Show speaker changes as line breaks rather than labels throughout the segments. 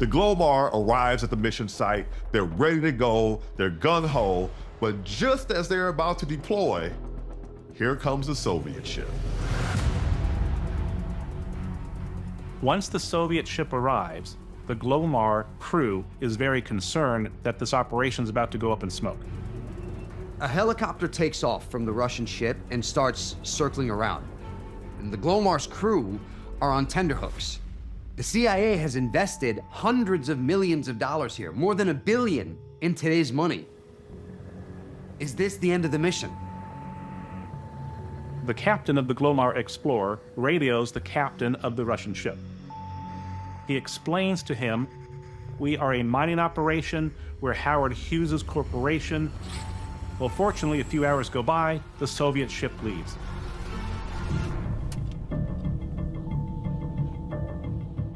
The Glomar arrives at the mission site. They're ready to go. They're gung-ho. But just as they're about to deploy, here comes the Soviet ship.
Once the Soviet ship arrives, the Glomar crew is very concerned that this operation is about to go up in smoke.
A helicopter takes off from the Russian ship and starts circling around. And the Glomar's crew are on tenterhooks. The CIA has invested hundreds of millions of dollars here, more than $1 billion in today's money. Is this the end of the mission?
The captain of the Glomar Explorer radios the captain of the Russian ship. He explains to him, "We are a mining operation. We're Howard Hughes' corporation." Well, fortunately, a few hours go by, the Soviet ship leaves.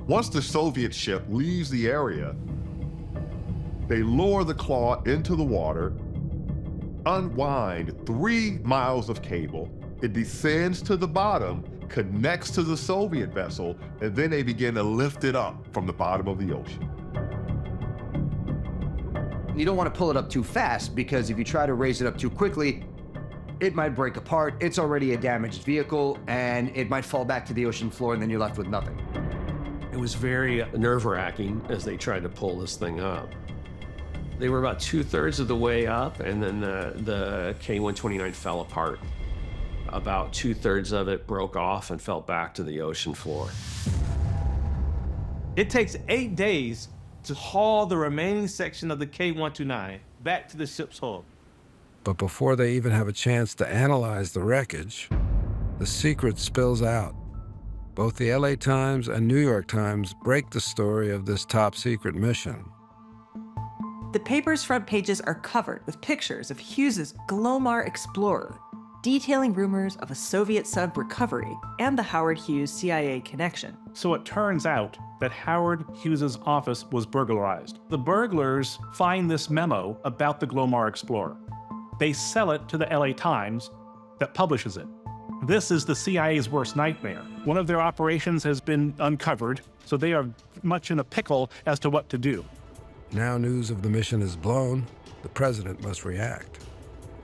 Once the Soviet ship leaves the area, they lower the claw into the water, unwind 3 miles of cable. It descends to the bottom, connects to the Soviet vessel, and then they begin to lift it up from the bottom of the ocean.
You don't want to pull it up too fast, because if you try to raise it up too quickly, it might break apart. It's already a damaged vehicle, and it might fall back to the ocean floor, and then you're left with nothing.
It was very nerve-wracking as they tried to pull this thing up. They were about 2/3 of the way up, and then the K-129 fell apart. About 2/3 of it broke off and fell back to the ocean floor.
It takes 8 days to haul the remaining section of the K-129 back to the ship's hull.
But before they even have a chance to analyze the wreckage, the secret spills out. Both the LA Times and New York Times break the story of this top-secret mission.
The paper's front pages are covered with pictures of Hughes' Glomar Explorer, detailing rumors of a Soviet sub recovery and the Howard Hughes CIA connection.
So it turns out that Howard Hughes' office was burglarized. The burglars find this memo about the Glomar Explorer. They sell it to the LA Times that publishes it. This is the CIA's worst nightmare. One of their operations has been uncovered, so they are much in a pickle as to what to do.
Now news of the mission is blown, the president must react.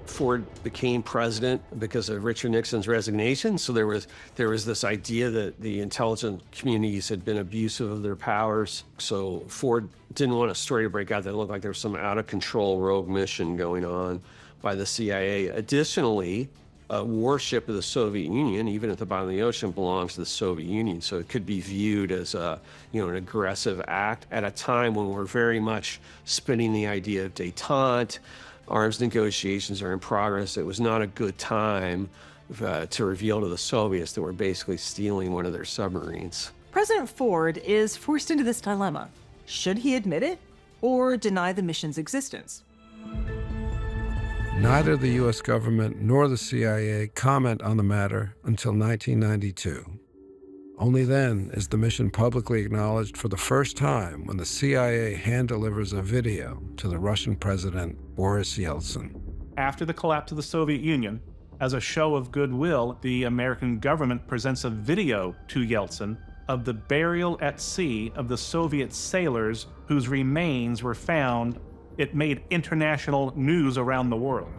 Ford became president because of Richard Nixon's resignation, so there was this idea that the intelligence communities had been abusive of their powers. So Ford didn't want a story to break out that looked like there was some out-of-control rogue mission going on by the CIA. Additionally, a warship of the Soviet Union, even at the bottom of the ocean, belongs to the Soviet Union, so it could be viewed as an aggressive act at a time when we're very much spinning the idea of détente. Arms negotiations are in progress. It was not a good time to reveal to the Soviets that we're basically stealing one of their submarines.
President Ford is forced into this dilemma. Should he admit it or deny the mission's existence?
Neither the U.S. government nor the CIA comment on the matter until 1992. Only then is the mission publicly acknowledged for the first time when the CIA hand-delivers a video to the Russian President Boris Yeltsin.
After the collapse of the Soviet Union, as a show of goodwill, the American government presents a video to Yeltsin of the burial at sea of the Soviet sailors whose remains were found. It made international news around the world.